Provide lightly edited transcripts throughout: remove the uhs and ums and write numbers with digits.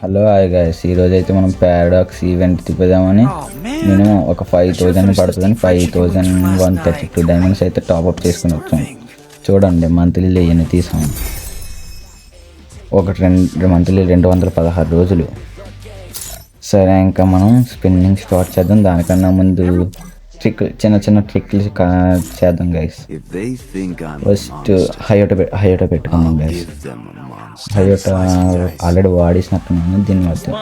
Hello hi guys, ఈరోజు అయితే మనం పారాడాక్స్ ఈవెంట్ తిప్పుదామని మినిమం ఒక 5000 పడుతుందని 5132 డైమండ్స్ అయితే టాప్అప్ చేసుకుని వచ్చాం. చూడండి మంత్లీలో ఎన్ని తీసాం. ఒకటి రెండు మంత్లీ 216 రోజులు. సరే, ఇంకా మనం స్పిన్నింగ్ స్టార్ట్ చేద్దాం. దానికన్నా ముందు చిన్న చిన్న ట్రిక్లు చేద్దాం గైస్. ఫస్ట్ హయోటా పెట్టుకుందాం గైస్. హయోటా ఆల్రెడీ వాడేసినట్టున్నాను. దీని మధ్య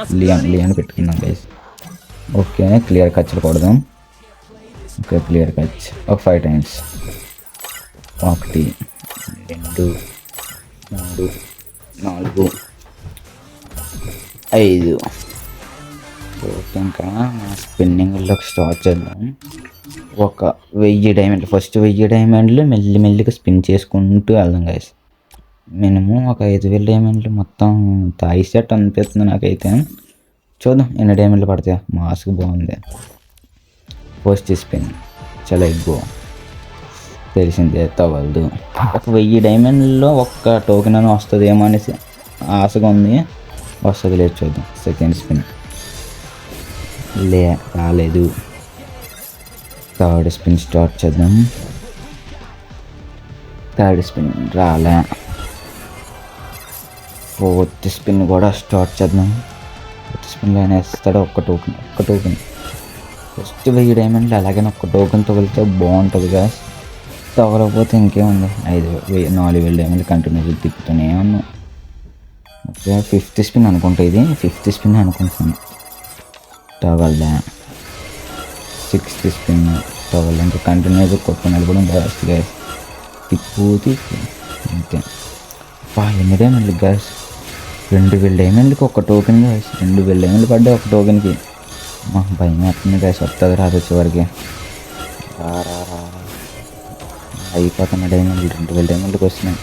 లియాన్ పెట్టుకుందాం గైస్. ఓకే, క్లియర్ కచ్లు కొడదాం. ఓకే, క్లియర్ కచ్ ఒక 5 టైమ్స్. 1 2 3 4 5. ఓకే, ఇంకా స్పిన్నింగ్లోకి స్టార్ట్ చేద్దాం. ఒక 1000 డైమండ్లు, ఫస్ట్ 1000 డైమండ్లు మెల్లిగా స్పిన్ చేసుకుంటూ వెళ్దాం గైస్. మినిమం ఒక 5000 డైమండ్లు మొత్తం తాయిసేట్ అనిపిస్తుంది నాకైతే. చూద్దాం ఎన్ని డైమండ్లు పడతాయి. మాస్క్ బాగుంది. ఫస్ట్ స్పిన్ చాలా ఎక్కువ తెలిసిందే, తగలదు. ఒక 1000 డైమండ్లలో ఒక్క టోకెన్ అని వస్తుందేమో అనేసి ఆశగా ఉంది. వస్తుంది లేదు, చూద్దాం. సెకండ్ స్పిన్ రాలేదు. థర్డ్ స్పిన్ స్టార్ట్ చేద్దాం. థర్డ్ స్పిన్ రాలే. ఫోర్త్ స్పిన్ కూడా స్టార్ట్ చేద్దాం. ఫోర్త్ స్పిన్లో ఆయన వేస్తాడు ఒక్క టోకెన్. ఫస్ట్ 1000 డైమండ్లు అలాగైనా ఒక్క టోకెన్ తగిలితే బాగుంటుంది కదా. తగలకపోతే ఇంకేముంది, 4000 డైమండ్లు కంటిన్యూగా తిప్పుతూనే ఉన్నాం. ఓకే, ఫిఫ్త్ స్పిన్ అనుకుంటా. ఇది ఫిఫ్త్ స్పిన్ అనుకుంటున్నాను. తగలదా. సిక్స్త్ స్పిన్ తగలదా. ఇంకా కంటిన్యూగా కొట్టుకుని కూడా బెస్ట్ గ్యాస్. తిప్పు అంతే. ఎన్ని డైమండ్లు గ్యాస్. 2000 డైమండ్లకి ఒక టోకెన్ గ్యాస్. 2000 డైమండ్లు పడ్డాయి ఒక టోకెన్కి. మాకు భయం వేస్తుంది గ్యాస్. వస్తుంది రాదు వచ్చేవరకు. అయిపోతున్న డైమండ్లు 2000 డైమండ్లకి వస్తున్నాయి.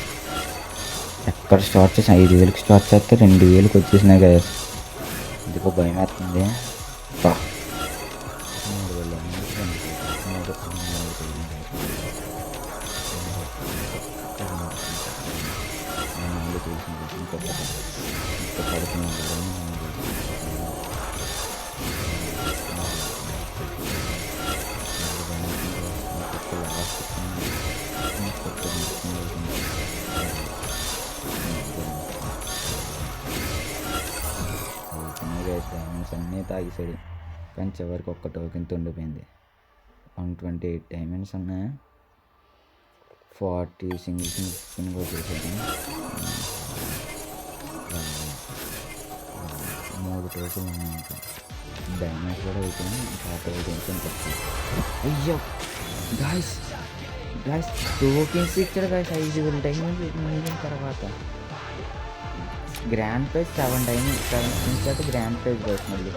ఎక్కడ స్టార్ట్ చేసి 5000కి స్టార్ట్ చేస్తే 2000కి వచ్చేసినాయి గ్యాస్. ఇందుకో భయం వేస్తుంది. డైమండ్స్ అన్నీ తాగేసాడు, కానీ చివరికి ఒక్క టోకెన్తో ఉండిపోయింది. 128 డైమండ్స్ ఉన్నాయి. 40 సింగిల్ స్పిన్ కూడా చేసేద్దాం. 3 టోకెన్లు ఉన్నాయి. ఇంకా డైమండ్స్ కూడా అయిపోయినాయి. ఇంకా టోకెన్స్ తక్కువ. అయ్యో గాయస్ టోకెన్స్ ఇచ్చాడు గాయస్. 5000 డైమండ్స్ మిగిలిన తర్వాత గ్రాండ్ ప్రైజ్ 7 డైమండ్స్, 7 స్పిన్స్ అయితే గ్రాండ్ ప్రైజ్ గాయస్. మళ్ళీ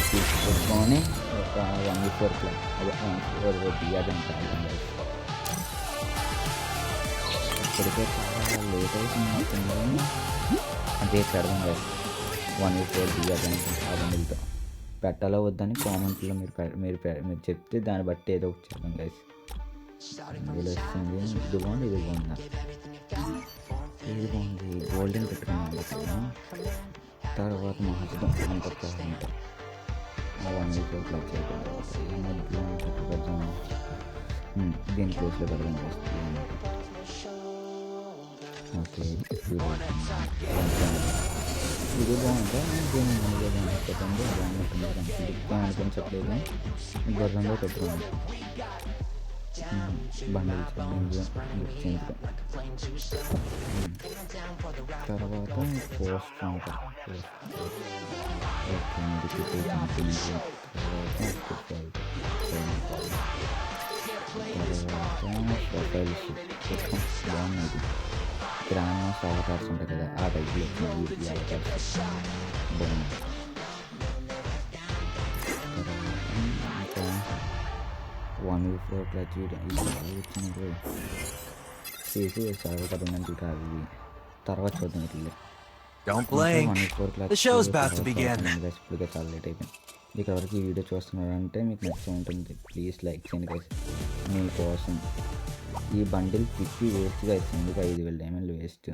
తీసుకొని ఒక 1v4 అదే బియ్యాదంటే ఇప్పటికే చాలా లేట్ అవుతుంది. అదే పెడదాం కదా. 1v4 బియ్యాదంటే ఆ బండిలతో పెట్టాలో వద్దని కామెంట్లో మీరు చెప్తే దాన్ని బట్టి ఏదో ఒకటి చేద్దాం గైస్. ఇందులో వస్తుంది. ఇది బాగుంది, ఇది బాగుందా, ఇది బాగుంది. గోల్డెన్ పెట్టుకున్నాం. తర్వాత మహత్వం అంత 1v4 ప్లస్ చేయడం. దీని ప్లేస్లో పెడదాం వస్తుంది. ఓకే, ఇది బాగుంటే దీన్ని పెట్టండి. బాగుంటుంది అనిపించట్లేదు. గుర్రంలో పెట్టుకోండి. బండిల్స్ బుక్ చేయించుకో. తర్వాత పోస్ట్ ఉంటుంది. ఓకే, ప్రొఫైల్స్ బాగున్నది. గ్రాండ్ అవతార్స్ ఉంటాయి కదా, ఆ టైప్లో వచ్చింది. అవతార్స్ బాగుంది. ఇంకా 1v4 క్లచ్ వచ్చినప్పుడు చేసి చాలా కదండి. కాదు ఇవి తర్వాత చూద్దాం. ఇట్లా 1v4 క్లచ్ ఇప్పటికే చాలా లేట్ అయిపోయింది. ఇక్కడ వరకు ఈ వీడియో చూస్తున్నారంటే మీకు నచ్చి ఉంటుంది. ప్లీజ్ లైక్ చేయండి గైస్. మీకోసం ఈ బండిల్ తిప్పి వేస్ట్ గైస్, ఎందుకు 5,000 డైమండ్లు వేస్ట్.